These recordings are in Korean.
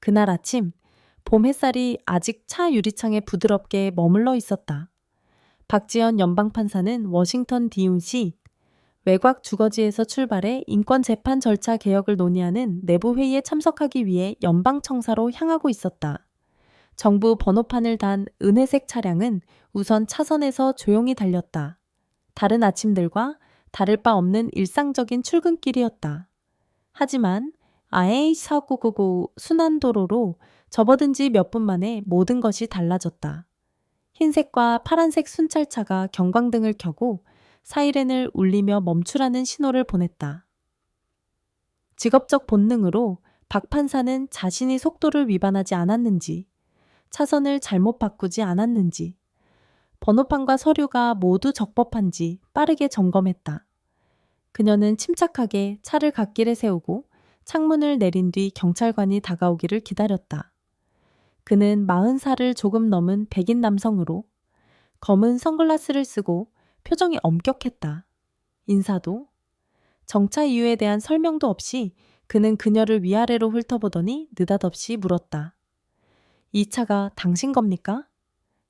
그날 아침, 봄 햇살이 아직 차 유리창에 부드럽게 머물러 있었다. 박지현 연방판사는 워싱턴 DC 외곽 주거지에서 출발해 인권 재판 절차 개혁을 논의하는 내부 회의에 참석하기 위해 연방청사로 향하고 있었다. 정부 번호판을 단 은회색 차량은 우선 차선에서 조용히 달렸다. 다른 아침들과 다를 바 없는 일상적인 출근길이었다. 하지만 I-499 순환도로로 접어든 지 몇 분 만에 모든 것이 달라졌다. 흰색과 파란색 순찰차가 경광등을 켜고 사이렌을 울리며 멈추라는 신호를 보냈다. 직업적 본능으로 박 판사는 자신이 속도를 위반하지 않았는지, 차선을 잘못 바꾸지 않았는지, 번호판과 서류가 모두 적법한지 빠르게 점검했다. 그녀는 침착하게 차를 갓길에 세우고 창문을 내린 뒤 경찰관이 다가오기를 기다렸다. 그는 40살을 조금 넘은 백인 남성으로 검은 선글라스를 쓰고 표정이 엄격했다. 인사도, 정차 이유에 대한 설명도 없이 그는 그녀를 위아래로 훑어보더니 느닷없이 물었다. 이 차가 당신 겁니까?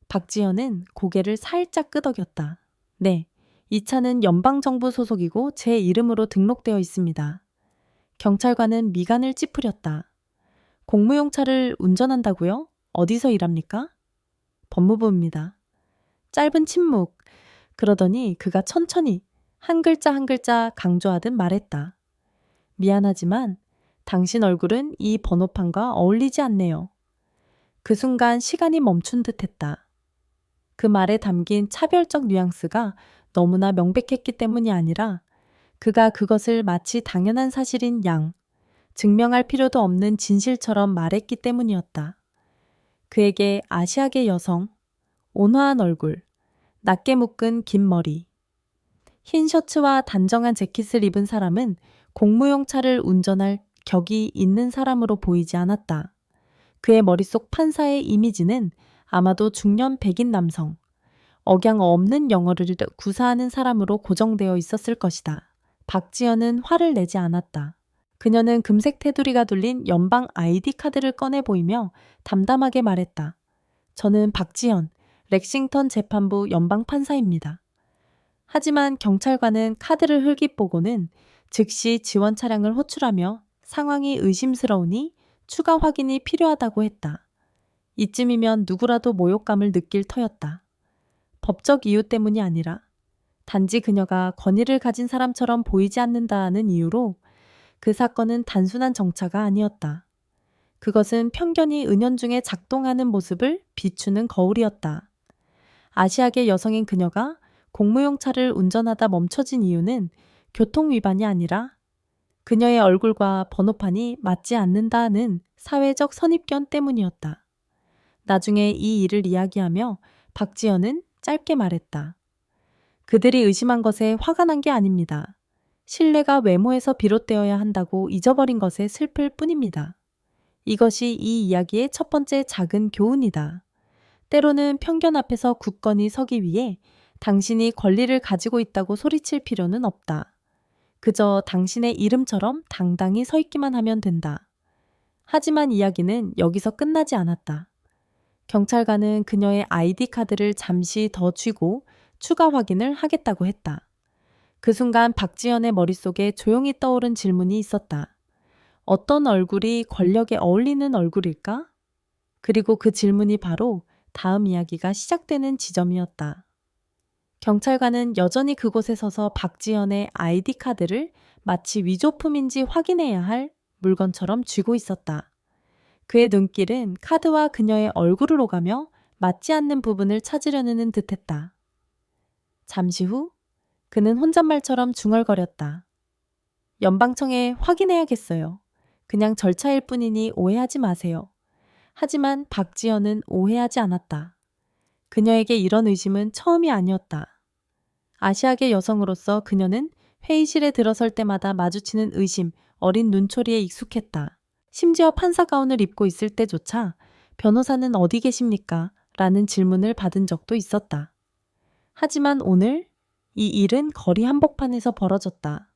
박지연은 고개를 살짝 끄덕였다. 네, 이 차는 연방정부 소속이고 제 이름으로 등록되어 있습니다. 경찰관은 미간을 찌푸렸다. 공무용 차를 운전한다고요? 어디서 일합니까? 법무부입니다. 짧은 침묵. 그러더니 그가 천천히 한 글자 한 글자 강조하듯 말했다. 미안하지만 당신 얼굴은 이 번호판과 어울리지 않네요. 그 순간 시간이 멈춘 듯 했다. 그 말에 담긴 차별적 뉘앙스가 너무나 명백했기 때문이 아니라 그가 그것을 마치 당연한 사실인 양, 증명할 필요도 없는 진실처럼 말했기 때문이었다. 그에게 아시아계 여성, 온화한 얼굴, 낮게 묶은 긴 머리, 흰 셔츠와 단정한 재킷을 입은 사람은 공무용 차를 운전할 격이 있는 사람으로 보이지 않았다. 그의 머릿속 판사의 이미지는 아마도 중년 백인 남성, 억양 없는 영어를 구사하는 사람으로 고정되어 있었을 것이다. 박지연은 화를 내지 않았다. 그녀는 금색 테두리가 둘린 연방 아이디 카드를 꺼내 보이며 담담하게 말했다. 저는 박지연, 렉싱턴 재판부 연방 판사입니다. 하지만 경찰관은 카드를 흘깃보고는 즉시 지원 차량을 호출하며 상황이 의심스러우니 추가 확인이 필요하다고 했다. 이쯤이면 누구라도 모욕감을 느낄 터였다. 법적 이유 때문이 아니라 단지 그녀가 권위를 가진 사람처럼 보이지 않는다는 이유로 그 사건은 단순한 정차가 아니었다. 그것은 편견이 은연중에 작동하는 모습을 비추는 거울이었다. 아시아계 여성인 그녀가 공무용 차를 운전하다 멈춰진 이유는 교통 위반이 아니라 그녀의 얼굴과 번호판이 맞지 않는다는 사회적 선입견 때문이었다. 나중에 이 일을 이야기하며 박지연은 짧게 말했다. 그들이 의심한 것에 화가 난 게 아닙니다. 신뢰가 외모에서 비롯되어야 한다고 잊어버린 것에 슬플 뿐입니다. 이것이 이 이야기의 첫 번째 작은 교훈이다. 때로는 편견 앞에서 굳건히 서기 위해 당신이 권리를 가지고 있다고 소리칠 필요는 없다. 그저 당신의 이름처럼 당당히 서 있기만 하면 된다. 하지만 이야기는 여기서 끝나지 않았다. 경찰관은 그녀의 아이디 카드를 잠시 더 쥐고 추가 확인을 하겠다고 했다. 그 순간 박지연의 머릿속에 조용히 떠오른 질문이 있었다. 어떤 얼굴이 권력에 어울리는 얼굴일까? 그리고 그 질문이 바로 다음 이야기가 시작되는 지점이었다. 경찰관은 여전히 그곳에 서서 박지연의 아이디 카드를 마치 위조품인지 확인해야 할 물건처럼 쥐고 있었다. 그의 눈길은 카드와 그녀의 얼굴을 오가며 맞지 않는 부분을 찾으려는 듯했다. 잠시 후 그는 혼잣말처럼 중얼거렸다. 연방청에 확인해야겠어요. 그냥 절차일 뿐이니 오해하지 마세요. 하지만 박지연은 오해하지 않았다. 그녀에게 이런 의심은 처음이 아니었다. 아시아계 여성으로서 그녀는 회의실에 들어설 때마다 마주치는 의심, 어린 눈초리에 익숙했다. 심지어 판사 가운을 입고 있을 때조차 변호사는 어디 계십니까? 라는 질문을 받은 적도 있었다. 하지만 오늘 이 일은 거리 한복판에서 벌어졌다.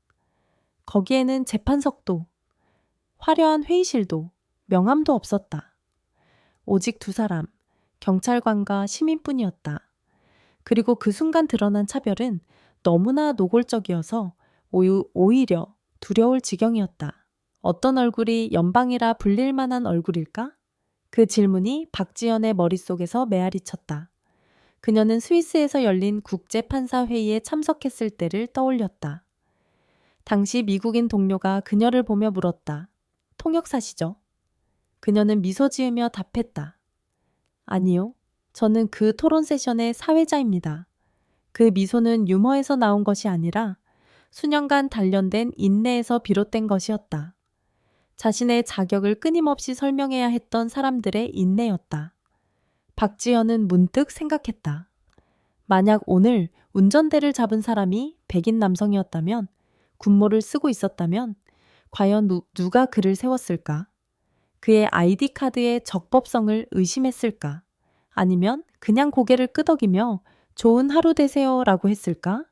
거기에는 재판석도, 화려한 회의실도, 명함도 없었다. 오직 두 사람, 경찰관과 시민뿐이었다. 그리고 그 순간 드러난 차별은 너무나 노골적이어서 오히려 두려울 지경이었다. 어떤 얼굴이 연방이라 불릴 만한 얼굴일까? 그 질문이 박지연의 머릿속에서 메아리 쳤다. 그녀는 스위스에서 열린 국제판사회의에 참석했을 때를 떠올렸다. 당시 미국인 동료가 그녀를 보며 물었다. 통역사시죠? 그녀는 미소 지으며 답했다. 아니요. 저는 그 토론 세션의 사회자입니다. 그 미소는 유머에서 나온 것이 아니라 수년간 단련된 인내에서 비롯된 것이었다. 자신의 자격을 끊임없이 설명해야 했던 사람들의 인내였다. 박지연은 문득 생각했다. 만약 오늘 운전대를 잡은 사람이 백인 남성이었다면, 군모를 쓰고 있었다면 과연 누가 그를 세웠을까? 그의 아이디 카드의 적법성을 의심했을까? 아니면 그냥 고개를 끄덕이며 좋은 하루 되세요라고 했을까?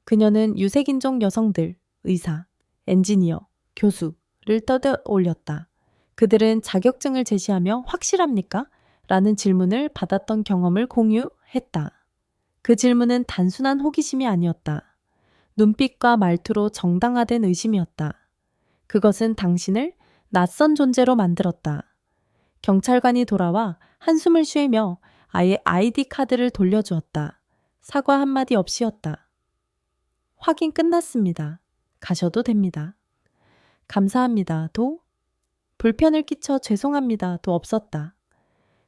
그녀는 유색인종 여성들, 의사, 엔지니어, 교수를 떠올렸다. 그들은 자격증을 제시하며 확실합니까? 라는 질문을 받았던 경험을 공유했다. 그 질문은 단순한 호기심이 아니었다. 눈빛과 말투로 정당화된 의심이었다. 그것은 당신을 낯선 존재로 만들었다. 경찰관이 돌아와 한숨을 쉬며 아예 아이디 카드를 돌려주었다. 사과 한마디 없이였다. 확인 끝났습니다. 가셔도 됩니다. 감사합니다. 도? 불편을 끼쳐 죄송합니다. 도 없었다.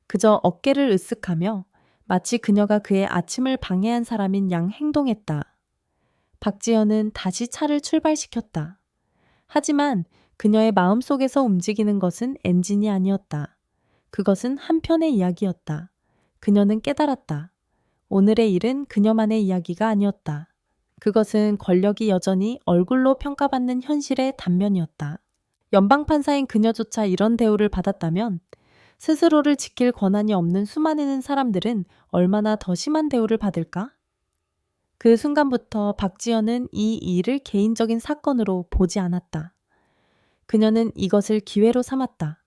그저 어깨를 으쓱하며 마치 그녀가 그의 아침을 방해한 사람인 양 행동했다. 박지연은 다시 차를 출발시켰다. 하지만 그녀의 마음속에서 움직이는 것은 엔진이 아니었다. 그것은 한편의 이야기였다. 그녀는 깨달았다. 오늘의 일은 그녀만의 이야기가 아니었다. 그것은 권력이 여전히 얼굴로 평가받는 현실의 단면이었다. 연방판사인 그녀조차 이런 대우를 받았다면 스스로를 지킬 권한이 없는 수많은 사람들은 얼마나 더 심한 대우를 받을까? 그 순간부터 박지연은 이 일을 개인적인 사건으로 보지 않았다. 그녀는 이것을 기회로 삼았다.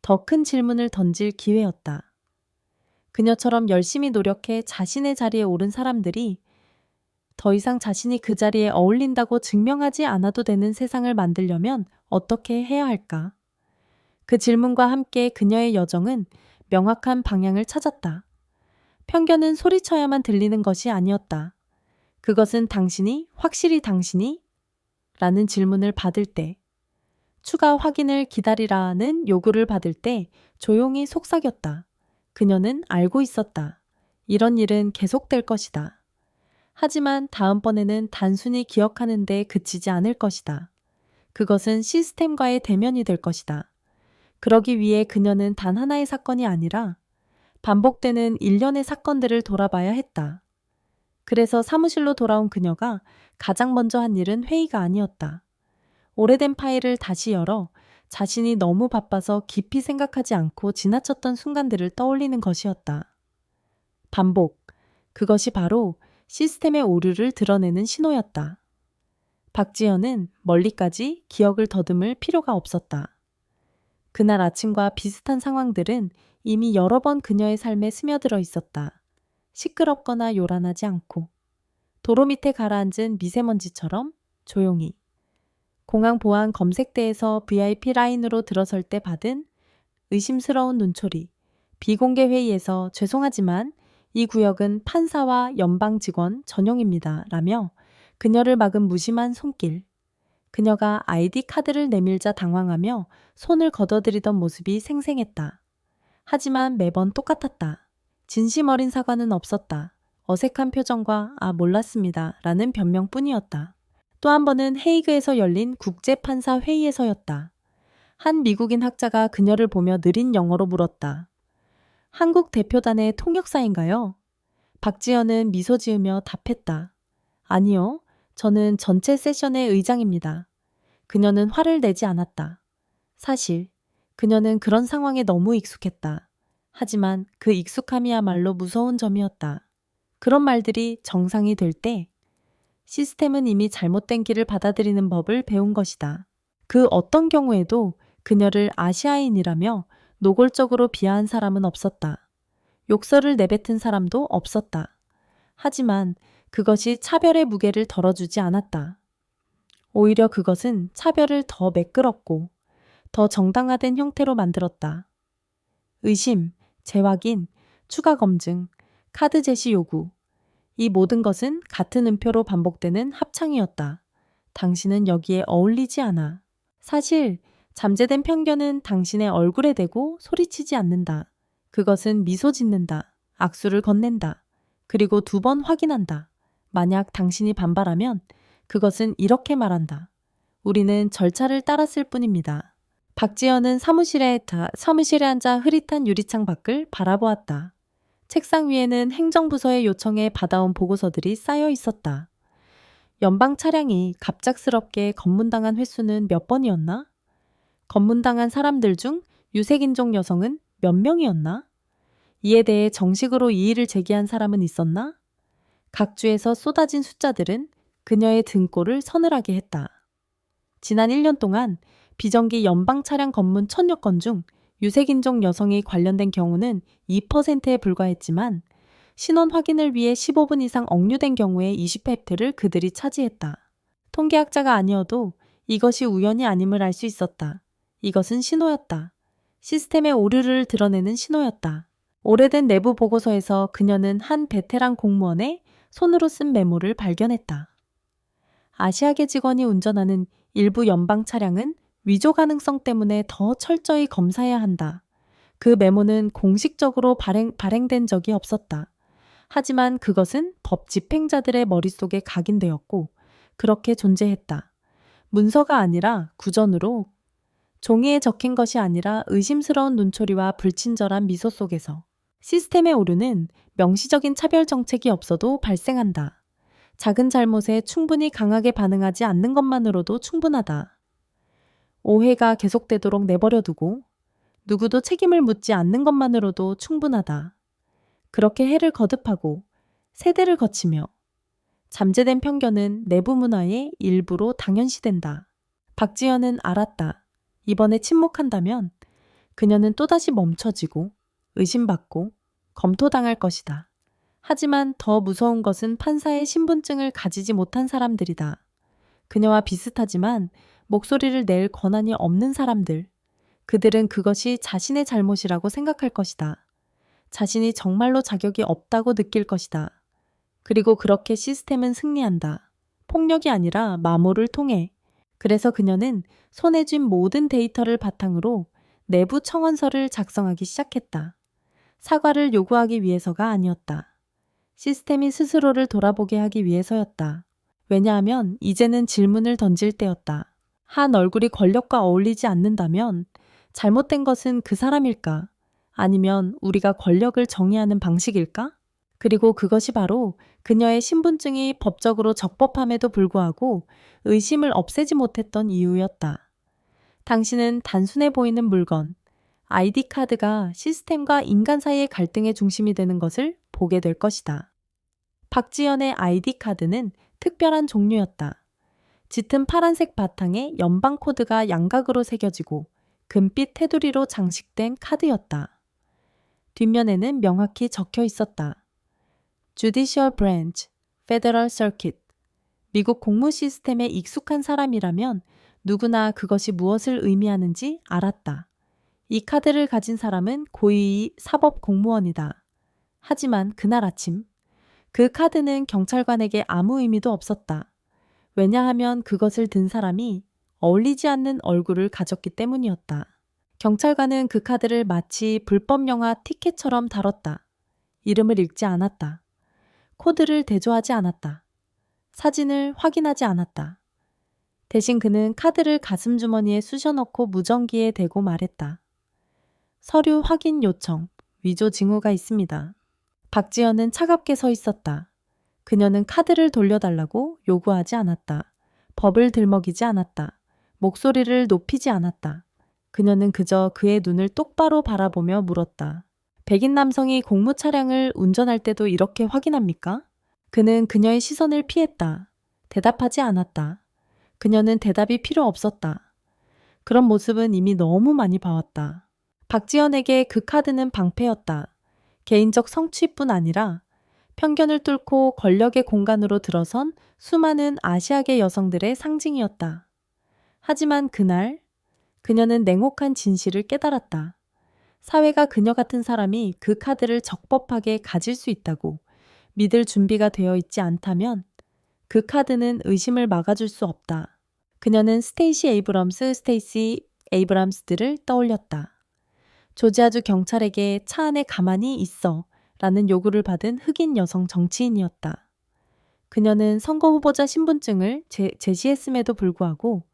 더 큰 질문을 던질 기회였다. 그녀처럼 열심히 노력해 자신의 자리에 오른 사람들이 더 이상 자신이 그 자리에 어울린다고 증명하지 않아도 되는 세상을 만들려면 어떻게 해야 할까? 그 질문과 함께 그녀의 여정은 명확한 방향을 찾았다. 편견은 소리쳐야만 들리는 것이 아니었다. 그것은 확실히 당신이? 라는 질문을 받을 때, 추가 확인을 기다리라는 요구를 받을 때 조용히 속삭였다. 그녀는 알고 있었다. 이런 일은 계속될 것이다. 하지만 다음번에는 단순히 기억하는 데 그치지 않을 것이다. 그것은 시스템과의 대면이 될 것이다. 그러기 위해 그녀는 단 하나의 사건이 아니라 반복되는 일련의 사건들을 돌아봐야 했다. 그래서 사무실로 돌아온 그녀가 가장 먼저 한 일은 회의가 아니었다. 오래된 파일을 다시 열어 자신이 너무 바빠서 깊이 생각하지 않고 지나쳤던 순간들을 떠올리는 것이었다. 반복. 그것이 바로 시스템의 오류를 드러내는 신호였다. 박지연은 멀리까지 기억을 더듬을 필요가 없었다. 그날 아침과 비슷한 상황들은 이미 여러 번 그녀의 삶에 스며들어 있었다. 시끄럽거나 요란하지 않고 도로 밑에 가라앉은 미세먼지처럼 조용히. 공항 보안 검색대에서 VIP 라인으로 들어설 때 받은 의심스러운 눈초리. 비공개 회의에서 죄송하지만 이 구역은 판사와 연방 직원 전용입니다. 라며 그녀를 막은 무심한 손길. 그녀가 아이디 카드를 내밀자 당황하며 손을 걷어들이던 모습이 생생했다. 하지만 매번 똑같았다. 진심 어린 사과는 없었다. 어색한 표정과 몰랐습니다. 라는 변명뿐이었다. 또 한 번은 헤이그에서 열린 국제판사 회의에서였다. 한 미국인 학자가 그녀를 보며 느린 영어로 물었다. 한국 대표단의 통역사인가요? 박지연은 미소 지으며 답했다. 아니요. 저는 전체 세션의 의장입니다. 그녀는 화를 내지 않았다. 사실 그녀는 그런 상황에 너무 익숙했다. 하지만 그 익숙함이야말로 무서운 점이었다. 그런 말들이 정상이 될 때 시스템은 이미 잘못된 길을 받아들이는 법을 배운 것이다. 그 어떤 경우에도 그녀를 아시아인이라며 노골적으로 비하한 사람은 없었다. 욕설을 내뱉은 사람도 없었다. 하지만 그것이 차별의 무게를 덜어주지 않았다. 오히려 그것은 차별을 더 매끄럽고 더 정당화된 형태로 만들었다. 의심, 재확인, 추가 검증, 카드 제시 요구. 이 모든 것은 같은 음표로 반복되는 합창이었다. 당신은 여기에 어울리지 않아. 사실 잠재된 편견은 당신의 얼굴에 대고 소리치지 않는다. 그것은 미소 짓는다. 악수를 건넨다. 그리고 2번 확인한다. 만약 당신이 반발하면 그것은 이렇게 말한다. 우리는 절차를 따랐을 뿐입니다. 박지연은 사무실에 앉아 흐릿한 유리창 밖을 바라보았다. 책상 위에는 행정부서의 요청에 받아온 보고서들이 쌓여 있었다. 연방 차량이 갑작스럽게 검문당한 횟수는 몇 번이었나? 검문당한 사람들 중 유색인종 여성은 몇 명이었나? 이에 대해 정식으로 이의를 제기한 사람은 있었나? 각 주에서 쏟아진 숫자들은 그녀의 등골을 서늘하게 했다. 지난 1년 동안 비정기 연방 차량 검문 1000여 건 중 유색인종 여성이 관련된 경우는 2%에 불과했지만 신원 확인을 위해 15분 이상 억류된 경우의 20%를 그들이 차지했다. 통계학자가 아니어도 이것이 우연이 아님을 알 수 있었다. 이것은 신호였다. 시스템의 오류를 드러내는 신호였다. 오래된 내부 보고서에서 그녀는 한 베테랑 공무원의 손으로 쓴 메모를 발견했다. 아시아계 직원이 운전하는 일부 연방 차량은 위조 가능성 때문에 더 철저히 검사해야 한다. 그 메모는 공식적으로 발행된 적이 없었다. 하지만 그것은 법 집행자들의 머릿속에 각인되었고 그렇게 존재했다. 문서가 아니라 구전으로, 종이에 적힌 것이 아니라 의심스러운 눈초리와 불친절한 미소 속에서. 시스템의 오류는 명시적인 차별 정책이 없어도 발생한다. 작은 잘못에 충분히 강하게 반응하지 않는 것만으로도 충분하다. 오해가 계속되도록 내버려두고 누구도 책임을 묻지 않는 것만으로도 충분하다. 그렇게 해를 거듭하고 세대를 거치며 잠재된 편견은 내부 문화의 일부로 당연시된다. 박지연은 알았다. 이번에 침묵한다면 그녀는 또다시 멈춰지고 의심받고 검토당할 것이다. 하지만 더 무서운 것은 판사의 신분증을 가지지 못한 사람들이다. 그녀와 비슷하지만 목소리를 낼 권한이 없는 사람들. 그들은 그것이 자신의 잘못이라고 생각할 것이다. 자신이 정말로 자격이 없다고 느낄 것이다. 그리고 그렇게 시스템은 승리한다. 폭력이 아니라 마모를 통해. 그래서 그녀는 손에 쥔 모든 데이터를 바탕으로 내부 청원서를 작성하기 시작했다. 사과를 요구하기 위해서가 아니었다. 시스템이 스스로를 돌아보게 하기 위해서였다. 왜냐하면 이제는 질문을 던질 때였다. 한 얼굴이 권력과 어울리지 않는다면 잘못된 것은 그 사람일까? 아니면 우리가 권력을 정의하는 방식일까? 그리고 그것이 바로 그녀의 신분증이 법적으로 적법함에도 불구하고 의심을 없애지 못했던 이유였다. 당신은 단순해 보이는 물건, 아이디 카드가 시스템과 인간 사이의 갈등의 중심이 되는 것을 보게 될 것이다. 박지연의 아이디 카드는 특별한 종류였다. 짙은 파란색 바탕에 연방 코드가 양각으로 새겨지고 금빛 테두리로 장식된 카드였다. 뒷면에는 명확히 적혀 있었다. Judicial Branch, Federal Circuit. 미국 공무 시스템에 익숙한 사람이라면 누구나 그것이 무엇을 의미하는지 알았다. 이 카드를 가진 사람은 고유의 사법 공무원이다. 하지만 그날 아침, 그 카드는 경찰관에게 아무 의미도 없었다. 왜냐하면 그것을 든 사람이 어울리지 않는 얼굴을 가졌기 때문이었다. 경찰관은 그 카드를 마치 불법 영화 티켓처럼 다뤘다. 이름을 읽지 않았다. 코드를 대조하지 않았다. 사진을 확인하지 않았다. 대신 그는 카드를 가슴 주머니에 쑤셔넣고 무전기에 대고 말했다. 서류 확인 요청, 위조 징후가 있습니다. 박지연은 차갑게 서 있었다. 그녀는 카드를 돌려달라고 요구하지 않았다. 법을 들먹이지 않았다. 목소리를 높이지 않았다. 그녀는 그저 그의 눈을 똑바로 바라보며 물었다. 백인 남성이 공무 차량을 운전할 때도 이렇게 확인합니까? 그는 그녀의 시선을 피했다. 대답하지 않았다. 그녀는 대답이 필요 없었다. 그런 모습은 이미 너무 많이 봐왔다. 박지연에게 그 카드는 방패였다. 개인적 성취뿐 아니라 편견을 뚫고 권력의 공간으로 들어선 수많은 아시아계 여성들의 상징이었다. 하지만 그날 그녀는 냉혹한 진실을 깨달았다. 사회가 그녀 같은 사람이 그 카드를 적법하게 가질 수 있다고 믿을 준비가 되어 있지 않다면 그 카드는 의심을 막아줄 수 없다. 그녀는 스테이시 에이브람스들을 떠올렸다. 조지아주 경찰에게 차 안에 가만히 있어 라는 요구를 받은 흑인 여성 정치인이었다. 그녀는 선거 후보자 신분증을 제시했음에도 불구하고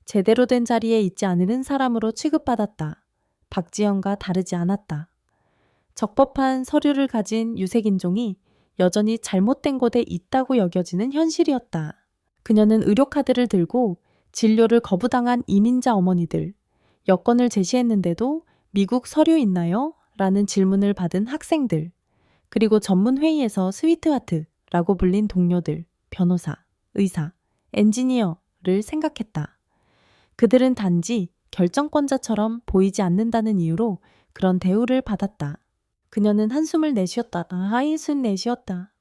제대로 된 자리에 있지 않은 사람으로 취급받았다. 박지연과 다르지 않았다. 적법한 서류를 가진 유색인종이 여전히 잘못된 곳에 있다고 여겨지는 현실이었다. 그녀는 의료카드를 들고 진료를 거부당한 이민자 어머니들, 여권을 제시했는데도 미국 서류 있나요? 라는 질문을 받은 학생들, 그리고 전문회의에서 스위트하트라고 불린 동료들, 변호사, 의사, 엔지니어를 생각했다. 그들은 단지 결정권자처럼 보이지 않는다는 이유로 그런 대우를 받았다. 그녀는 한숨을 내쉬었다. 한숨 내쉬었다.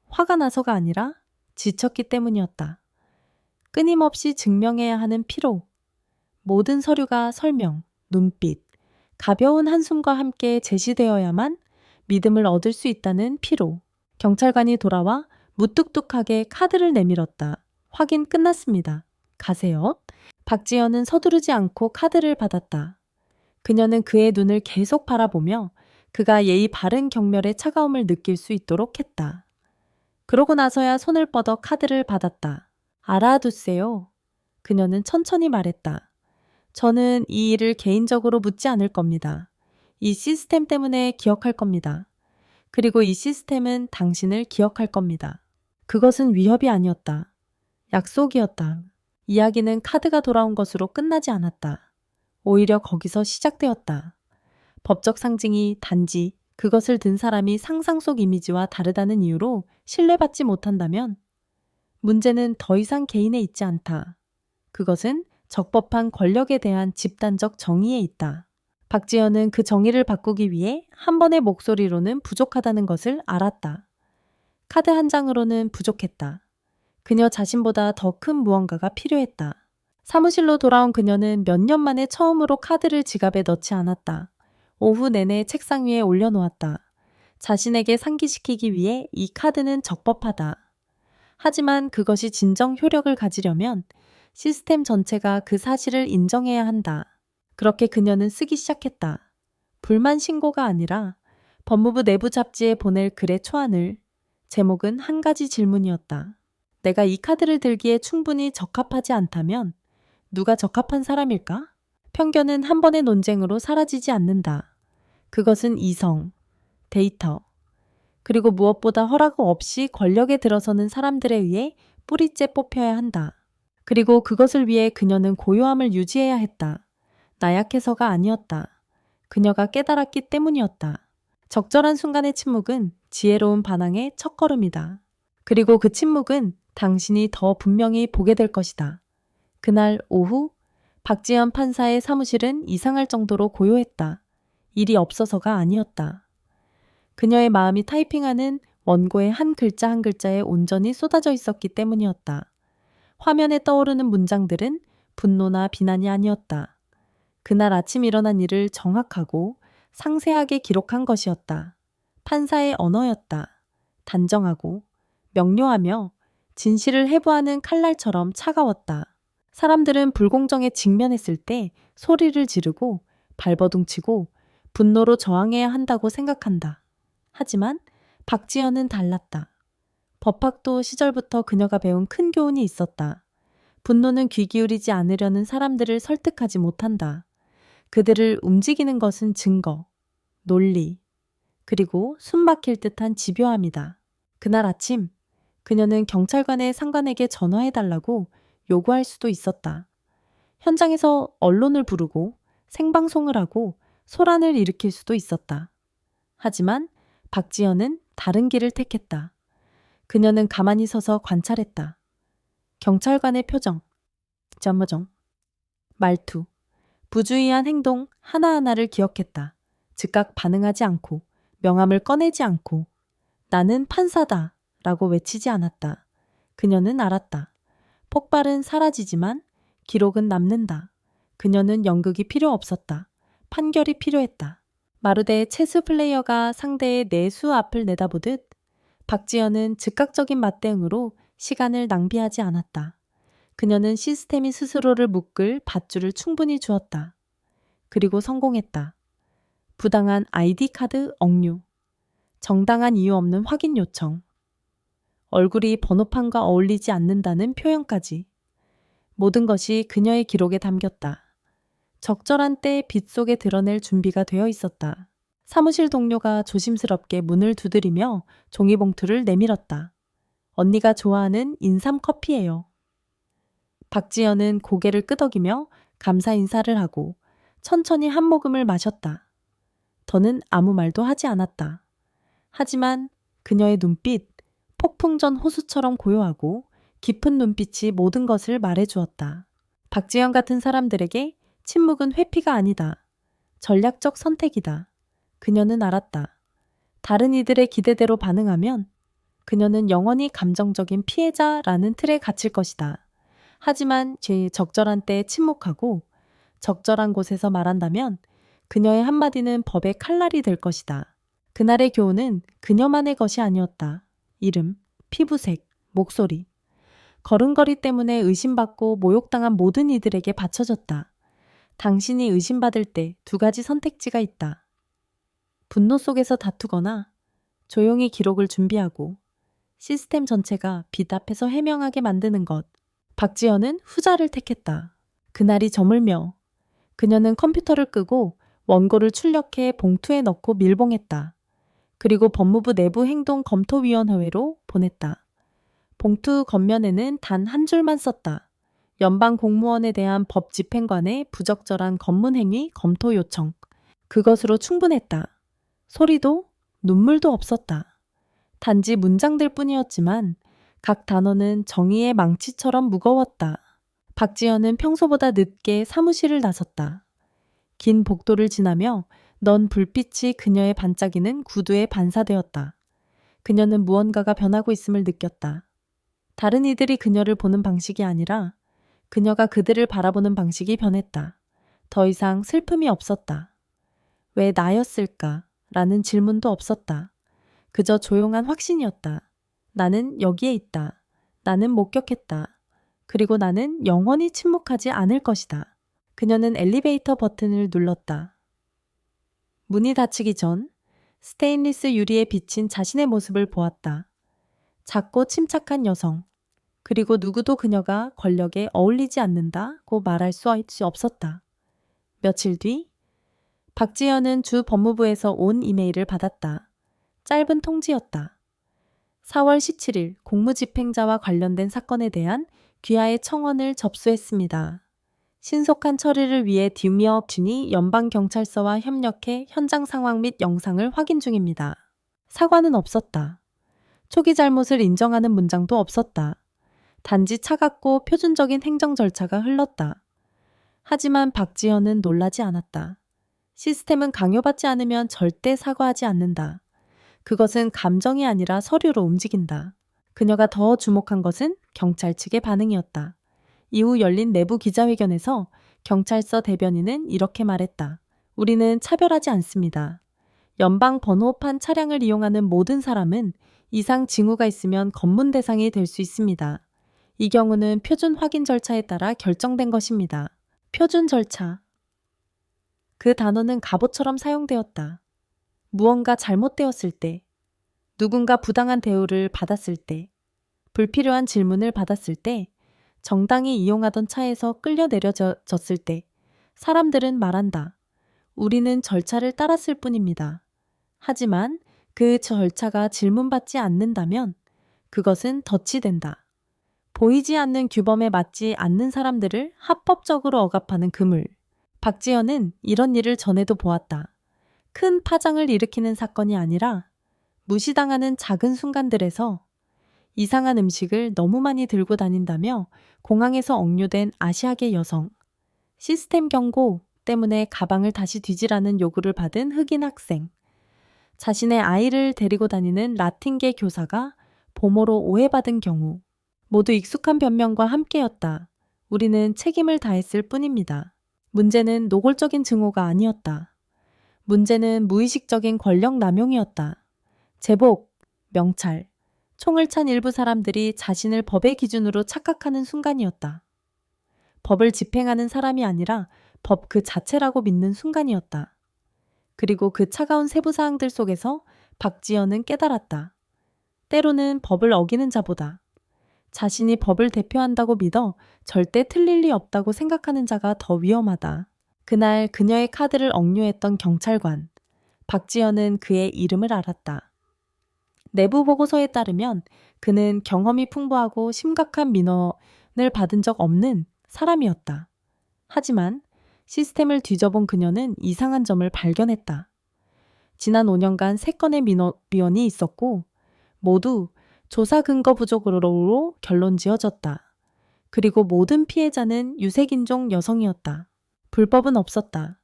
화가 나서가 아니라 지쳤기 때문이었다. 끊임없이 증명해야 하는 피로, 모든 서류가 설명, 눈빛, 가벼운 한숨과 함께 제시되어야만 믿음을 얻을 수 있다는 피로. 경찰관이 돌아와 무뚝뚝하게 카드를 내밀었다. 확인 끝났습니다. 가세요. 박지연은 서두르지 않고 카드를 받았다. 그녀는 그의 눈을 계속 바라보며 그가 예의 바른 경멸의 차가움을 느낄 수 있도록 했다. 그러고 나서야 손을 뻗어 카드를 받았다. 알아두세요. 그녀는 천천히 말했다. 저는 이 일을 개인적으로 묻지 않을 겁니다. 이 시스템 때문에 기억할 겁니다. 그리고 이 시스템은 당신을 기억할 겁니다. 그것은 위협이 아니었다. 약속이었다. 이야기는 카드가 돌아온 것으로 끝나지 않았다. 오히려 거기서 시작되었다. 법적 상징이 단지 그것을 든 사람이 상상 속 이미지와 다르다는 이유로 신뢰받지 못한다면 문제는 더 이상 개인에 있지 않다. 그것은 적법한 권력에 대한 집단적 정의에 있다. 박지연은 그 정의를 바꾸기 위해 한 번의 목소리로는 부족하다는 것을 알았다. 카드 한 장으로는 부족했다. 그녀 자신보다 더 큰 무언가가 필요했다. 사무실로 돌아온 그녀는 몇 년 만에 처음으로 카드를 지갑에 넣지 않았다. 오후 내내 책상 위에 올려놓았다. 자신에게 상기시키기 위해 이 카드는 적법하다. 하지만 그것이 진정 효력을 가지려면 시스템 전체가 그 사실을 인정해야 한다. 그렇게 그녀는 쓰기 시작했다. 불만 신고가 아니라 법무부 내부 잡지에 보낼 글의 초안을. 제목은 한 가지 질문이었다. 내가 이 카드를 들기에 충분히 적합하지 않다면 누가 적합한 사람일까? 편견은 한 번의 논쟁으로 사라지지 않는다. 그것은 이성, 데이터, 그리고 무엇보다 허락 없이 권력에 들어서는 사람들에 의해 뿌리째 뽑혀야 한다. 그리고 그것을 위해 그녀는 고요함을 유지해야 했다. 나약해서가 아니었다. 그녀가 깨달았기 때문이었다. 적절한 순간의 침묵은 지혜로운 반항의 첫걸음이다. 그리고 그 침묵은 당신이 더 분명히 보게 될 것이다. 그날 오후 박지연 판사의 사무실은 이상할 정도로 고요했다. 일이 없어서가 아니었다. 그녀의 마음이 타이핑하는 원고의 한 글자 한 글자에 온전히 쏟아져 있었기 때문이었다. 화면에 떠오르는 문장들은 분노나 비난이 아니었다. 그날 아침 일어난 일을 정확하고 상세하게 기록한 것이었다. 판사의 언어였다. 단정하고 명료하며 진실을 해부하는 칼날처럼 차가웠다. 사람들은 불공정에 직면했을 때 소리를 지르고 발버둥치고 분노로 저항해야 한다고 생각한다. 하지만 박지연은 달랐다. 법학도 시절부터 그녀가 배운 큰 교훈이 있었다. 분노는 귀 기울이지 않으려는 사람들을 설득하지 못한다. 그들을 움직이는 것은 증거, 논리, 그리고 숨막힐 듯한 집요함이다. 그날 아침 그녀는 경찰관의 상관에게 전화해달라고 요구할 수도 있었다. 현장에서 언론을 부르고 생방송을 하고 소란을 일으킬 수도 있었다. 하지만 박지연은 다른 길을 택했다. 그녀는 가만히 서서 관찰했다. 경찰관의 표정, 점머정, 말투, 부주의한 행동 하나하나를 기억했다. 즉각 반응하지 않고, 명함을 꺼내지 않고, 나는 판사다 라고 외치지 않았다. 그녀는 알았다. 폭발은 사라지지만 기록은 남는다. 그녀는 연극이 필요 없었다. 판결이 필요했다. 마루대 체스 플레이어가 상대의 내수 앞을 내다보듯 박지연은 즉각적인 맞대응으로 시간을 낭비하지 않았다. 그녀는 시스템이 스스로를 묶을 밧줄을 충분히 주었다. 그리고 성공했다. 부당한 아이디 카드 억류, 정당한 이유 없는 확인 요청, 얼굴이 번호판과 어울리지 않는다는 표현까지. 모든 것이 그녀의 기록에 담겼다. 적절한 때에 빛 속에 드러낼 준비가 되어 있었다. 사무실 동료가 조심스럽게 문을 두드리며 종이봉투를 내밀었다. 언니가 좋아하는 인삼 커피예요. 박지연은 고개를 끄덕이며 감사 인사를 하고 천천히 한 모금을 마셨다. 더는 아무 말도 하지 않았다. 하지만 그녀의 눈빛, 폭풍 전 호수처럼 고요하고 깊은 눈빛이 모든 것을 말해주었다. 박지연 같은 사람들에게 침묵은 회피가 아니다. 전략적 선택이다. 그녀는 알았다. 다른 이들의 기대대로 반응하면 그녀는 영원히 감정적인 피해자라는 틀에 갇힐 것이다. 하지만 제일 적절한 때에 침묵하고 적절한 곳에서 말한다면 그녀의 한마디는 법의 칼날이 될 것이다. 그날의 교훈은 그녀만의 것이 아니었다. 이름, 피부색, 목소리. 걸음걸이 때문에 의심받고 모욕당한 모든 이들에게 바쳐졌다. 당신이 의심받을 때 두 가지 선택지가 있다. 분노 속에서 다투거나 조용히 기록을 준비하고 시스템 전체가 빛 앞에서 해명하게 만드는 것. 박지연은 후자를 택했다. 그날이 저물며 그녀는 컴퓨터를 끄고 원고를 출력해 봉투에 넣고 밀봉했다. 그리고 법무부 내부행동검토위원회로 보냈다. 봉투 겉면에는 단 한 줄만 썼다. 연방 공무원에 대한 법 집행관의 부적절한 검문행위 검토 요청. 그것으로 충분했다. 소리도 눈물도 없었다. 단지 문장들 뿐이었지만 각 단어는 정의의 망치처럼 무거웠다. 박지연은 평소보다 늦게 사무실을 나섰다. 긴 복도를 지나며 넌 불빛이 그녀의 반짝이는 구두에 반사되었다. 그녀는 무언가가 변하고 있음을 느꼈다. 다른 이들이 그녀를 보는 방식이 아니라 그녀가 그들을 바라보는 방식이 변했다. 더 이상 슬픔이 없었다. 왜 나였을까? 라는 질문도 없었다. 그저 조용한 확신이었다. 나는 여기에 있다. 나는 목격했다. 그리고 나는 영원히 침묵하지 않을 것이다. 그녀는 엘리베이터 버튼을 눌렀다. 문이 닫히기 전 스테인리스 유리에 비친 자신의 모습을 보았다. 작고 침착한 여성. 그리고 누구도 그녀가 권력에 어울리지 않는다고 말할 수 없었다. 며칠 뒤 박지연은 주 법무부에서 온 이메일을 받았다. 짧은 통지였다. 4월 17일 공무집행자와 관련된 사건에 대한 귀하의 청원을 접수했습니다. 신속한 처리를 위해 듀미어 균이 연방경찰서와 협력해 현장 상황 및 영상을 확인 중입니다. 사과는 없었다. 초기 잘못을 인정하는 문장도 없었다. 단지 차갑고 표준적인 행정 절차가 흘렀다. 하지만 박지연은 놀라지 않았다. 시스템은 강요받지 않으면 절대 사과하지 않는다. 그것은 감정이 아니라 서류로 움직인다. 그녀가 더 주목한 것은 경찰 측의 반응이었다. 이후 열린 내부 기자회견에서 경찰서 대변인은 이렇게 말했다. 우리는 차별하지 않습니다. 연방 번호판 차량을 이용하는 모든 사람은 이상 징후가 있으면 검문 대상이 될 수 있습니다. 이 경우는 표준 확인 절차에 따라 결정된 것입니다. 표준 절차. 그 단어는 갑옷처럼 사용되었다. 무언가 잘못되었을 때, 누군가 부당한 대우를 받았을 때, 불필요한 질문을 받았을 때, 정당히 이용하던 차에서 끌려 내려졌을 때, 사람들은 말한다. 우리는 절차를 따랐을 뿐입니다. 하지만 그 절차가 질문받지 않는다면 그것은 덫이 된다. 보이지 않는 규범에 맞지 않는 사람들을 합법적으로 억압하는 그물. 박지연은 이런 일을 전에도 보았다. 큰 파장을 일으키는 사건이 아니라 무시당하는 작은 순간들에서 이상한 음식을 너무 많이 들고 다닌다며 공항에서 억류된 아시아계 여성, 시스템 경고 때문에 가방을 다시 뒤지라는 요구를 받은 흑인 학생. 자신의 아이를 데리고 다니는 라틴계 교사가 보모로 오해받은 경우. 모두 익숙한 변명과 함께였다. 우리는 책임을 다했을 뿐입니다. 문제는 노골적인 증오가 아니었다. 문제는 무의식적인 권력 남용이었다. 제복, 명찰, 총을 찬 일부 사람들이 자신을 법의 기준으로 착각하는 순간이었다. 법을 집행하는 사람이 아니라 법 그 자체라고 믿는 순간이었다. 그리고 그 차가운 세부 사항들 속에서 박지연은 깨달았다. 때로는 법을 어기는 자보다 자신이 법을 대표한다고 믿어 절대 틀릴 리 없다고 생각하는 자가 더 위험하다. 그날 그녀의 카드를 억류했던 경찰관. 박지연은 그의 이름을 알았다. 내부 보고서에 따르면 그는 경험이 풍부하고 심각한 민원을 받은 적 없는 사람이었다. 하지만 시스템을 뒤져본 그녀는 이상한 점을 발견했다. 지난 5년간 3건의 민원이 있었고 모두 조사 근거 부족으로 결론 지어졌다. 그리고 모든 피해자는 유색인종 여성이었다. 불법은 없었다.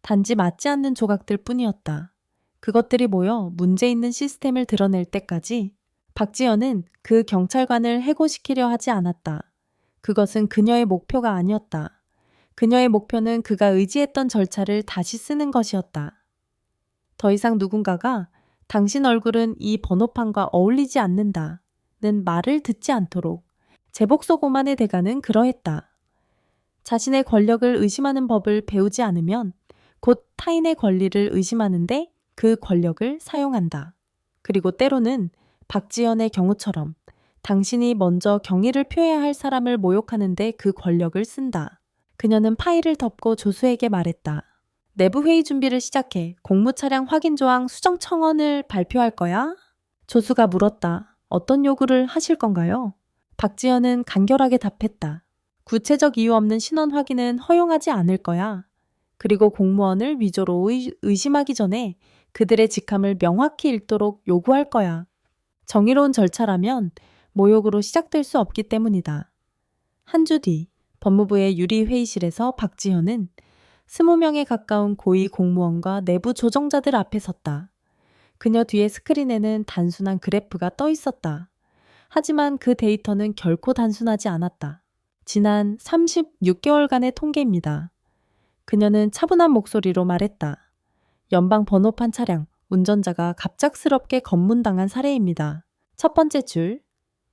단지 맞지 않는 조각들 뿐이었다. 그것들이 모여 문제 있는 시스템을 드러낼 때까지 박지연은 그 경찰관을 해고시키려 하지 않았다. 그것은 그녀의 목표가 아니었다. 그녀의 목표는 그가 의지했던 절차를 다시 쓰는 것이었다. 더 이상 누군가가 당신 얼굴은 이 번호판과 어울리지 않는다는 말을 듣지 않도록 제복소 고만의 대가는 그러했다. 자신의 권력을 의심하는 법을 배우지 않으면 곧 타인의 권리를 의심하는데 그 권력을 사용한다. 그리고 때로는 박지연의 경우처럼 당신이 먼저 경의를 표해야 할 사람을 모욕하는데 그 권력을 쓴다. 그녀는 파일을 덮고 조수에게 말했다. 내부 회의 준비를 시작해. 공무 차량 확인 조항 수정 청원을 발표할 거야? 조수가 물었다. 어떤 요구를 하실 건가요? 박지연은 간결하게 답했다. 구체적 이유 없는 신원 확인은 허용하지 않을 거야. 그리고 공무원을 위조로 의심하기 전에 그들의 직함을 명확히 읽도록 요구할 거야. 정의로운 절차라면 모욕으로 시작될 수 없기 때문이다. 한 주 뒤 법무부의 유리 회의실에서 박지현은 20명에 가까운 고위 공무원과 내부 조정자들 앞에 섰다. 그녀 뒤의 스크린에는 단순한 그래프가 떠 있었다. 하지만 그 데이터는 결코 단순하지 않았다. 지난 36개월간의 통계입니다. 그녀는 차분한 목소리로 말했다. 연방 번호판 차량, 운전자가 갑작스럽게 검문당한 사례입니다. 첫 번째 줄,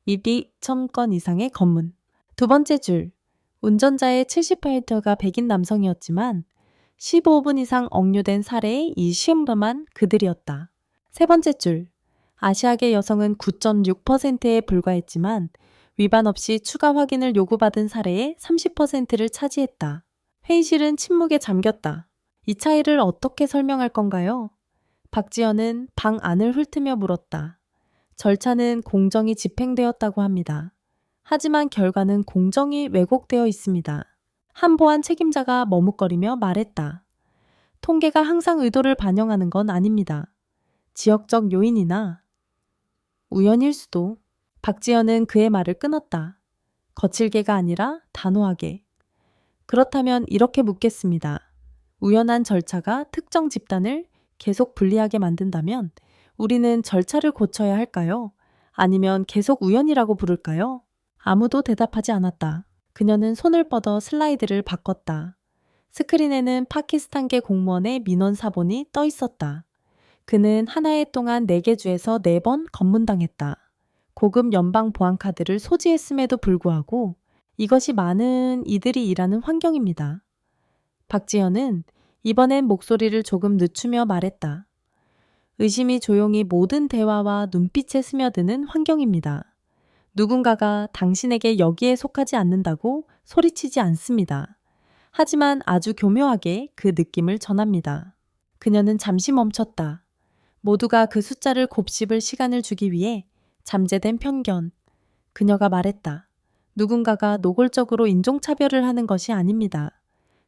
2,000건 이상의 검문. 두 번째 줄, 운전자의 70%가 백인 남성이었지만 15분 이상 억류된 사례의 이 시험범만 그들이었다. 세 번째 줄, 아시아계 여성은 9.6%에 불과했지만 위반 없이 추가 확인을 요구받은 사례의 30%를 차지했다. 회의실은 침묵에 잠겼다. 이 차이를 어떻게 설명할 건가요? 박지연은 방 안을 훑으며 물었다. 절차는 공정히 집행되었다고 합니다. 하지만 결과는 공정이 왜곡되어 있습니다. 한 보안 책임자가 머뭇거리며 말했다. 통계가 항상 의도를 반영하는 건 아닙니다. 지역적 요인이나 우연일 수도. 박지연은 그의 말을 끊었다. 거칠게가 아니라 단호하게. 그렇다면 이렇게 묻겠습니다. 우연한 절차가 특정 집단을 계속 불리하게 만든다면 우리는 절차를 고쳐야 할까요? 아니면 계속 우연이라고 부를까요? 아무도 대답하지 않았다. 그녀는 손을 뻗어 슬라이드를 바꿨다. 스크린에는 파키스탄계 공무원의 민원 사본이 떠 있었다. 그는 한 해 동안 4개 주에서 4번 검문당했다. 고급 연방 보안카드를 소지했음에도 불구하고 이것이 많은 이들이 일하는 환경입니다. 박지연은 이번엔 목소리를 조금 늦추며 말했다. 의심이 조용히 모든 대화와 눈빛에 스며드는 환경입니다. 누군가가 당신에게 여기에 속하지 않는다고 소리치지 않습니다. 하지만 아주 교묘하게 그 느낌을 전합니다. 그녀는 잠시 멈췄다. 모두가 그 숫자를 곱씹을 시간을 주기 위해 잠재된 편견. 그녀가 말했다. 누군가가 노골적으로 인종차별을 하는 것이 아닙니다.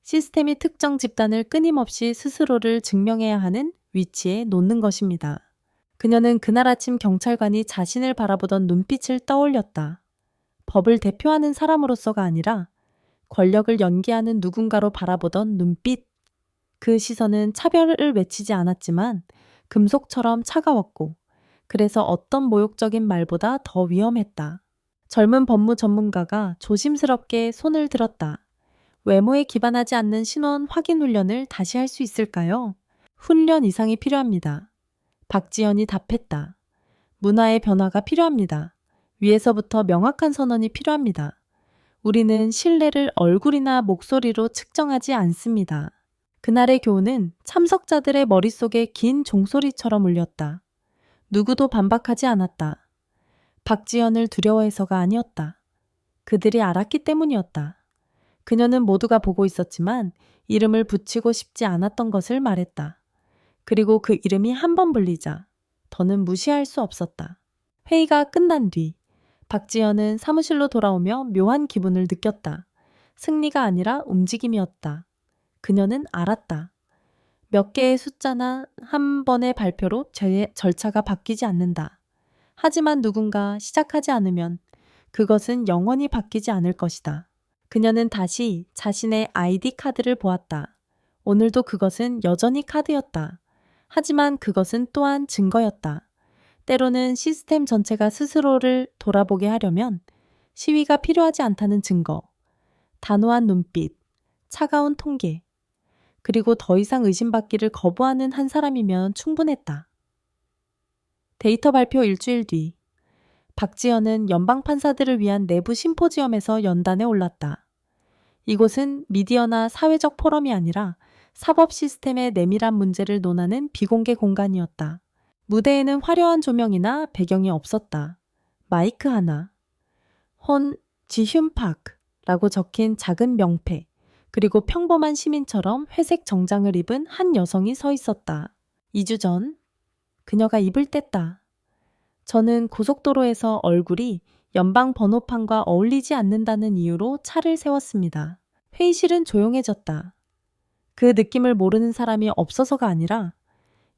시스템이 특정 집단을 끊임없이 스스로를 증명해야 하는 위치에 놓는 것입니다. 그녀는 그날 아침 경찰관이 자신을 바라보던 눈빛을 떠올렸다. 법을 대표하는 사람으로서가 아니라 권력을 연기하는 누군가로 바라보던 눈빛. 그 시선은 차별을 외치지 않았지만 금속처럼 차가웠고, 그래서 어떤 모욕적인 말보다 더 위험했다. 젊은 법무 전문가가 조심스럽게 손을 들었다. 외모에 기반하지 않는 신원 확인 훈련을 다시 할 수 있을까요? 훈련 이상이 필요합니다. 박지연이 답했다. 문화의 변화가 필요합니다. 위에서부터 명확한 선언이 필요합니다. 우리는 신뢰를 얼굴이나 목소리로 측정하지 않습니다. 그날의 교훈은 참석자들의 머릿속에 긴 종소리처럼 울렸다. 누구도 반박하지 않았다. 박지연을 두려워해서가 아니었다. 그들이 알았기 때문이었다. 그녀는 모두가 보고 있었지만 이름을 붙이고 싶지 않았던 것을 말했다. 그리고 그 이름이 한 번 불리자 더는 무시할 수 없었다. 회의가 끝난 뒤 박지연은 사무실로 돌아오며 묘한 기분을 느꼈다. 승리가 아니라 움직임이었다. 그녀는 알았다. 몇 개의 숫자나 한 번의 발표로 절차가 바뀌지 않는다. 하지만 누군가 시작하지 않으면 그것은 영원히 바뀌지 않을 것이다. 그녀는 다시 자신의 아이디 카드를 보았다. 오늘도 그것은 여전히 카드였다. 하지만 그것은 또한 증거였다. 때로는 시스템 전체가 스스로를 돌아보게 하려면 시위가 필요하지 않다는 증거, 단호한 눈빛, 차가운 통계, 그리고 더 이상 의심받기를 거부하는 한 사람이면 충분했다. 데이터 발표 일주일 뒤, 박지연은 연방 판사들을 위한 내부 심포지엄에서 연단에 올랐다. 이곳은 미디어나 사회적 포럼이 아니라 사법 시스템의 내밀한 문제를 논하는 비공개 공간이었다. 무대에는 화려한 조명이나 배경이 없었다. 마이크 하나, 혼 지흄파크라고 적힌 작은 명패, 그리고 평범한 시민처럼 회색 정장을 입은 한 여성이 서 있었다. 2주 전, 그녀가 입을 뗐다. 저는 고속도로에서 얼굴이 연방 번호판과 어울리지 않는다는 이유로 차를 세웠습니다. 회의실은 조용해졌다. 그 느낌을 모르는 사람이 없어서가 아니라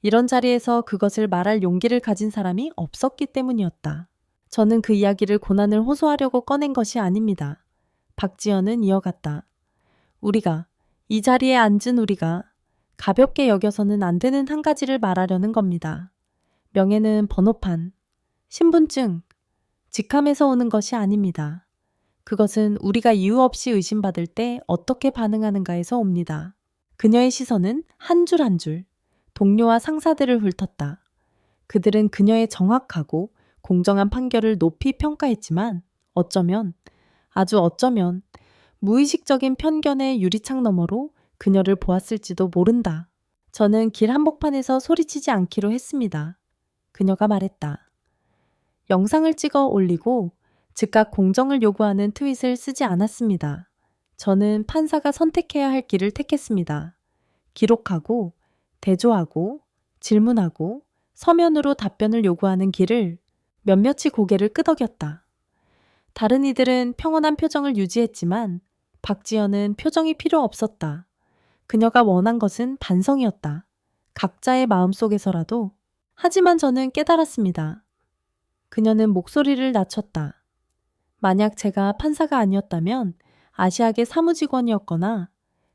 이런 자리에서 그것을 말할 용기를 가진 사람이 없었기 때문이었다. 저는 그 이야기를 고난을 호소하려고 꺼낸 것이 아닙니다. 박지연은 이어갔다. 이 자리에 앉은 우리가 가볍게 여겨서는 안 되는 한 가지를 말하려는 겁니다. 명예는 번호판, 신분증, 직함에서 오는 것이 아닙니다. 그것은 우리가 이유 없이 의심받을 때 어떻게 반응하는가에서 옵니다. 그녀의 시선은 한 줄 한 줄, 동료와 상사들을 훑었다. 그들은 그녀의 정확하고 공정한 판결을 높이 평가했지만 아주 어쩌면 무의식적인 편견의 유리창 너머로 그녀를 보았을지도 모른다. 저는 길 한복판에서 소리치지 않기로 했습니다. 그녀가 말했다. 영상을 찍어 올리고 즉각 공정을 요구하는 트윗을 쓰지 않았습니다. 저는 판사가 선택해야 할 길을 택했습니다. 기록하고, 대조하고, 질문하고, 서면으로 답변을 요구하는 길을 몇몇이 고개를 끄덕였다. 다른 이들은 평온한 표정을 유지했지만 박지연은 표정이 필요 없었다. 그녀가 원한 것은 반성이었다. 각자의 마음속에서라도. 하지만 저는 깨달았습니다. 그녀는 목소리를 낮췄다. 만약 제가 판사가 아니었다면 아시아계 사무직원이었거나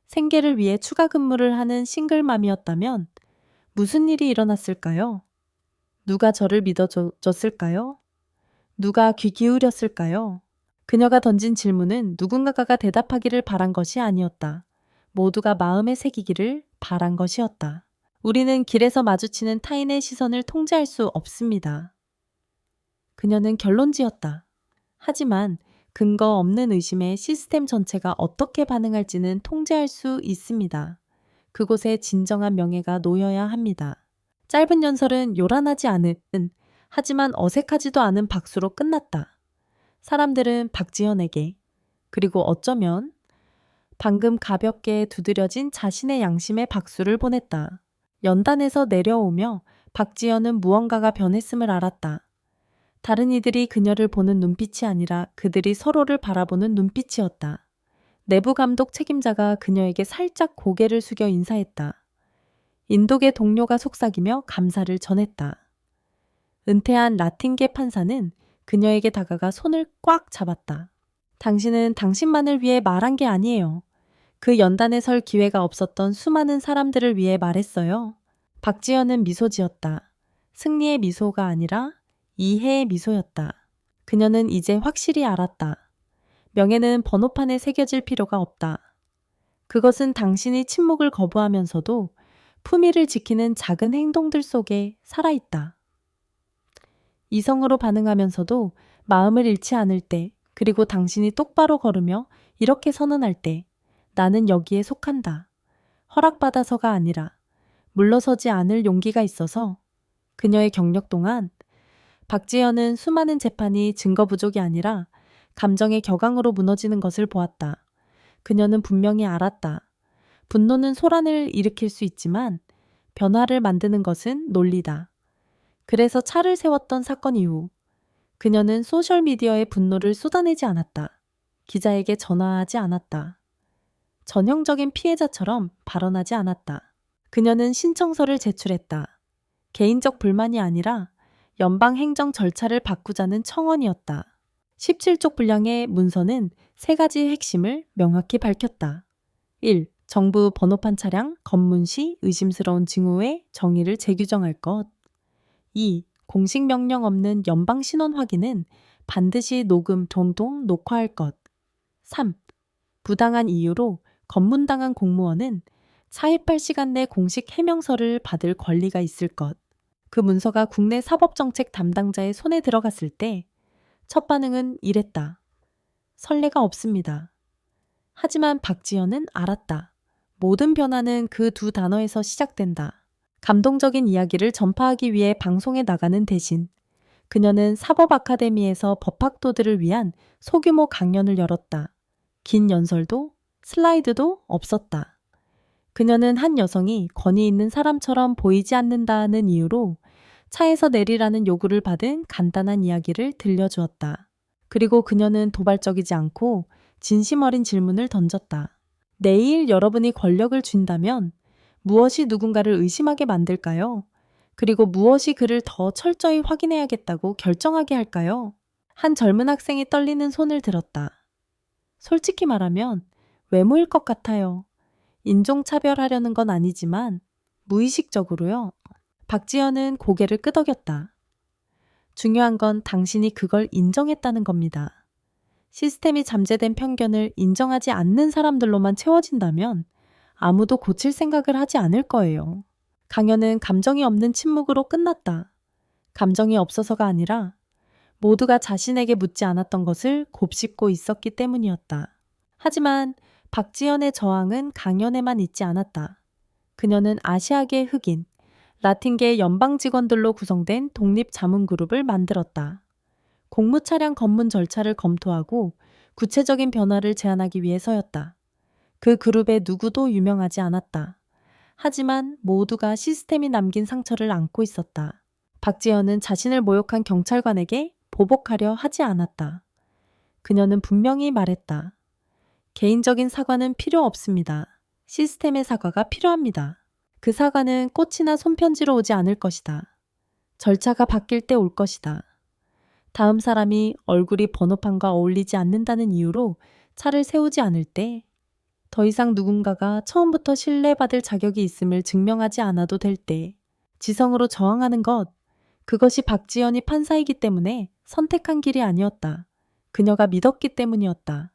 생계를 위해 추가 근무를 하는 싱글맘이었다면 무슨 일이 일어났을까요? 누가 저를 믿어줬을까요? 누가 귀 기울였을까요? 그녀가 던진 질문은 누군가가 대답하기를 바란 것이 아니었다. 모두가 마음에 새기기를 바란 것이었다. 우리는 길에서 마주치는 타인의 시선을 통제할 수 없습니다. 그녀는 결론지었다. 하지만 근거 없는 의심에 시스템 전체가 어떻게 반응할지는 통제할 수 있습니다. 그곳에 진정한 명예가 놓여야 합니다. 짧은 연설은 요란하지 않은, 하지만 어색하지도 않은 박수로 끝났다. 사람들은 박지연에게, 그리고 어쩌면 방금 가볍게 두드려진 자신의 양심에 박수를 보냈다. 연단에서 내려오며 박지연은 무언가가 변했음을 알았다. 다른 이들이 그녀를 보는 눈빛이 아니라 그들이 서로를 바라보는 눈빛이었다. 내부 감독 책임자가 그녀에게 살짝 고개를 숙여 인사했다. 인도계 동료가 속삭이며 감사를 전했다. 은퇴한 라틴계 판사는 그녀에게 다가가 손을 꽉 잡았다. 당신은 당신만을 위해 말한 게 아니에요. 그 연단에 설 기회가 없었던 수많은 사람들을 위해 말했어요. 박지연은 미소 지었다. 승리의 미소가 아니라 이해의 미소였다. 그녀는 이제 확실히 알았다. 명예는 번호판에 새겨질 필요가 없다. 그것은 당신이 침묵을 거부하면서도 품위를 지키는 작은 행동들 속에 살아있다. 이성으로 반응하면서도 마음을 잃지 않을 때, 그리고 당신이 똑바로 걸으며 이렇게 선언할 때, 나는 여기에 속한다. 허락받아서가 아니라 물러서지 않을 용기가 있어서. 그녀의 경력 동안 박지연은 수많은 재판이 증거 부족이 아니라 감정의 격앙으로 무너지는 것을 보았다. 그녀는 분명히 알았다. 분노는 소란을 일으킬 수 있지만 변화를 만드는 것은 논리다. 그래서 차를 세웠던 사건 이후 그녀는 소셜미디어에 분노를 쏟아내지 않았다. 기자에게 전화하지 않았다. 전형적인 피해자처럼 발언하지 않았다. 그녀는 신청서를 제출했다. 개인적 불만이 아니라 연방 행정 절차를 바꾸자는 청원이었다. 17쪽 분량의 문서는 세 가지 핵심을 명확히 밝혔다. 1. 정부 번호판 차량 검문 시 의심스러운 징후의 정의를 재규정할 것. 2. 공식 명령 없는 연방 신원 확인은 반드시 녹음, 동동 녹화할 것. 3. 부당한 이유로 검문당한 공무원은 48시간 내 공식 해명서를 받을 권리가 있을 것. 그 문서가 국내 사법정책 담당자의 손에 들어갔을 때 첫 반응은 이랬다. 선례가 없습니다. 하지만 박지연은 알았다. 모든 변화는 그 두 단어에서 시작된다. 감동적인 이야기를 전파하기 위해 방송에 나가는 대신 그녀는 사법 아카데미에서 법학도들을 위한 소규모 강연을 열었다. 긴 연설도 슬라이드도 없었다. 그녀는 한 여성이 권위 있는 사람처럼 보이지 않는다는 이유로 차에서 내리라는 요구를 받은 간단한 이야기를 들려주었다. 그리고 그녀는 도발적이지 않고 진심 어린 질문을 던졌다. 내일 여러분이 권력을 쥔다면 무엇이 누군가를 의심하게 만들까요? 그리고 무엇이 그를 더 철저히 확인해야겠다고 결정하게 할까요? 한 젊은 학생이 떨리는 손을 들었다. 솔직히 말하면 외모일 것 같아요. 인종차별하려는 건 아니지만 무의식적으로요. 박지연은 고개를 끄덕였다. 중요한 건 당신이 그걸 인정했다는 겁니다. 시스템이 잠재된 편견을 인정하지 않는 사람들로만 채워진다면 아무도 고칠 생각을 하지 않을 거예요. 강연은 감정이 없는 침묵으로 끝났다. 감정이 없어서가 아니라 모두가 자신에게 묻지 않았던 것을 곱씹고 있었기 때문이었다. 하지만 박지연의 저항은 강연에만 있지 않았다. 그녀는 아시아계 흑인, 라틴계 연방 직원들로 구성된 독립 자문 그룹을 만들었다. 공무 차량 검문 절차를 검토하고 구체적인 변화를 제안하기 위해서였다. 그 그룹의 누구도 유명하지 않았다. 하지만 모두가 시스템이 남긴 상처를 안고 있었다. 박지연은 자신을 모욕한 경찰관에게 보복하려 하지 않았다. 그녀는 분명히 말했다. 개인적인 사과는 필요 없습니다. 시스템의 사과가 필요합니다. 그 사과는 꽃이나 손편지로 오지 않을 것이다. 절차가 바뀔 때 올 것이다. 다음 사람이 얼굴이 번호판과 어울리지 않는다는 이유로 차를 세우지 않을 때, 더 이상 누군가가 처음부터 신뢰받을 자격이 있음을 증명하지 않아도 될 때, 지성으로 저항하는 것, 그것이 박지연이 판사이기 때문에 선택한 길이 아니었다. 그녀가 믿었기 때문이었다.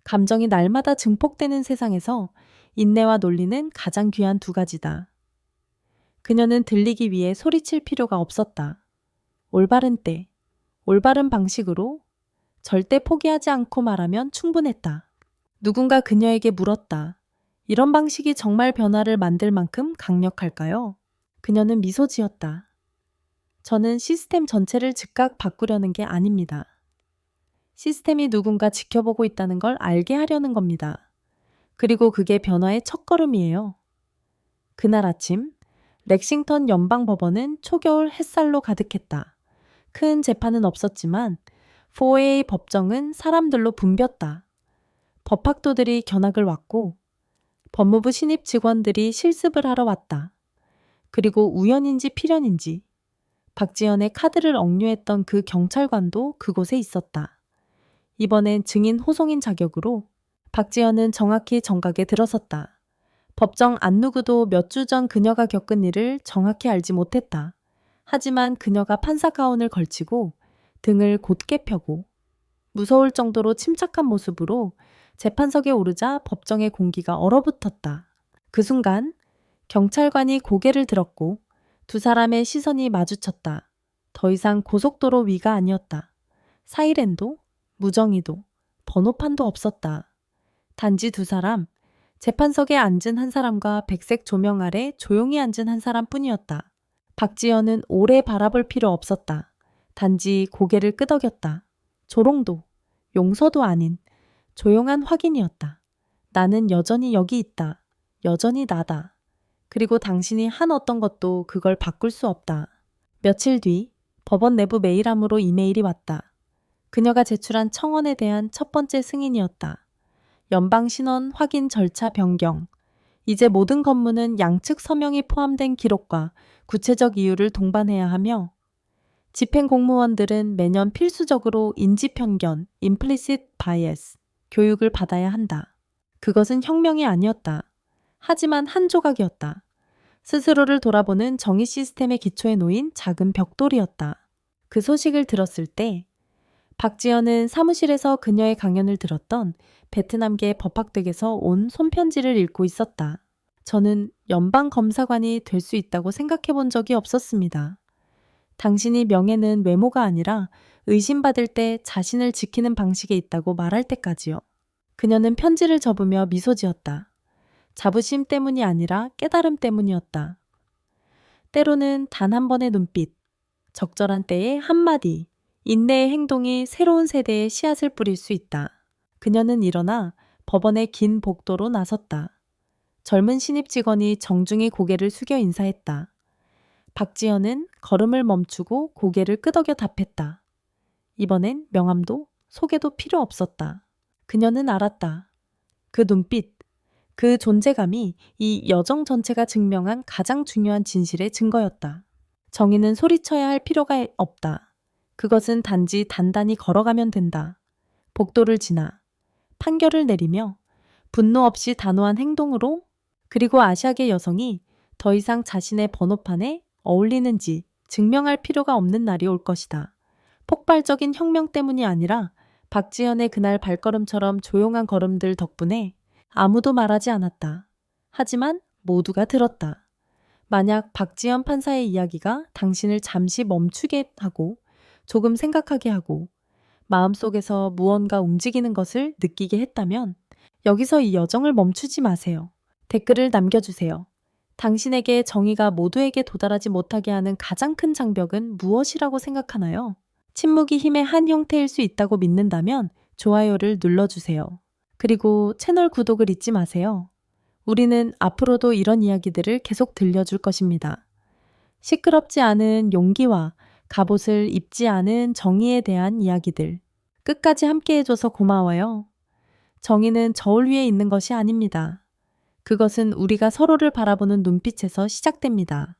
감정이 날마다 증폭되는 세상에서 인내와 논리는 가장 귀한 두 가지다. 그녀는 들리기 위해 소리칠 필요가 없었다. 올바른 때, 올바른 방식으로 절대 포기하지 않고 말하면 충분했다. 누군가 그녀에게 물었다. 이런 방식이 정말 변화를 만들 만큼 강력할까요? 그녀는 미소 지었다. 저는 시스템 전체를 즉각 바꾸려는 게 아닙니다. 시스템이 누군가 지켜보고 있다는 걸 알게 하려는 겁니다. 그리고 그게 변화의 첫걸음이에요. 그날 아침 렉싱턴 연방법원은 초겨울 햇살로 가득했다. 큰 재판은 없었지만 4A 법정은 사람들로 붐볐다. 법학도들이 견학을 왔고 법무부 신입 직원들이 실습을 하러 왔다. 그리고 우연인지 필연인지 박지연의 카드를 억류했던 그 경찰관도 그곳에 있었다. 이번엔 증인 호송인 자격으로 박지연은 정확히 정각에 들어섰다. 법정 안 누구도 몇 주 전 그녀가 겪은 일을 정확히 알지 못했다. 하지만 그녀가 판사 가운을 걸치고 등을 곧게 펴고 무서울 정도로 침착한 모습으로 재판석에 오르자 법정의 공기가 얼어붙었다. 그 순간 경찰관이 고개를 들었고 두 사람의 시선이 마주쳤다. 더 이상 고속도로 위가 아니었다. 사이렌도 무정의도 번호판도 없었다. 단지 두 사람, 재판석에 앉은 한 사람과 백색 조명 아래 조용히 앉은 한 사람뿐이었다. 박지연은 오래 바라볼 필요 없었다. 단지 고개를 끄덕였다. 조롱도, 용서도 아닌 조용한 확인이었다. 나는 여전히 여기 있다. 여전히 나다. 그리고 당신이 한 어떤 것도 그걸 바꿀 수 없다. 며칠 뒤 법원 내부 메일함으로 이메일이 왔다. 그녀가 제출한 청원에 대한 첫 번째 승인이었다. 연방 신원 확인 절차 변경. 이제 모든 건물은 양측 서명이 포함된 기록과 구체적 이유를 동반해야 하며 집행 공무원들은 매년 필수적으로 인지 편견, implicit bias, 교육을 받아야 한다. 그것은 혁명이 아니었다. 하지만 한 조각이었다. 스스로를 돌아보는 정의 시스템의 기초에 놓인 작은 벽돌이었다. 그 소식을 들었을 때 박지연은 사무실에서 그녀의 강연을 들었던 베트남계 법학댁에서 온 손편지를 읽고 있었다. 저는 연방검사관이 될 수 있다고 생각해 본 적이 없었습니다. 당신이 명예는 외모가 아니라 의심받을 때 자신을 지키는 방식에 있다고 말할 때까지요. 그녀는 편지를 접으며 미소 지었다. 자부심 때문이 아니라 깨달음 때문이었다. 때로는 단 한 번의 눈빛, 적절한 때의 한마디, 인내의 행동이 새로운 세대에 씨앗을 뿌릴 수 있다. 그녀는 일어나 법원의 긴 복도로 나섰다. 젊은 신입 직원이 정중히 고개를 숙여 인사했다. 박지연은 걸음을 멈추고 고개를 끄덕여 답했다. 이번엔 명함도 소개도 필요 없었다. 그녀는 알았다. 그 눈빛, 그 존재감이 이 여정 전체가 증명한 가장 중요한 진실의 증거였다. 정의는 소리쳐야 할 필요가 없다. 그것은 단지 단단히 걸어가면 된다. 복도를 지나 판결을 내리며 분노 없이 단호한 행동으로 그리고 아시아계 여성이 더 이상 자신의 번호판에 어울리는지 증명할 필요가 없는 날이 올 것이다. 폭발적인 혁명 때문이 아니라 박지연의 그날 발걸음처럼 조용한 걸음들 덕분에 아무도 말하지 않았다. 하지만 모두가 들었다. 만약 박지연 판사의 이야기가 당신을 잠시 멈추게 하고 조금 생각하게 하고 마음속에서 무언가 움직이는 것을 느끼게 했다면 여기서 이 여정을 멈추지 마세요. 댓글을 남겨주세요. 당신에게 정의가 모두에게 도달하지 못하게 하는 가장 큰 장벽은 무엇이라고 생각하나요? 침묵이 힘의 한 형태일 수 있다고 믿는다면 좋아요를 눌러주세요. 그리고 채널 구독을 잊지 마세요. 우리는 앞으로도 이런 이야기들을 계속 들려줄 것입니다. 시끄럽지 않은 용기와 갑옷을 입지 않은 정의에 대한 이야기들. 끝까지 함께 해줘서 고마워요. 정의는 저울 위에 있는 것이 아닙니다. 그것은 우리가 서로를 바라보는 눈빛에서 시작됩니다.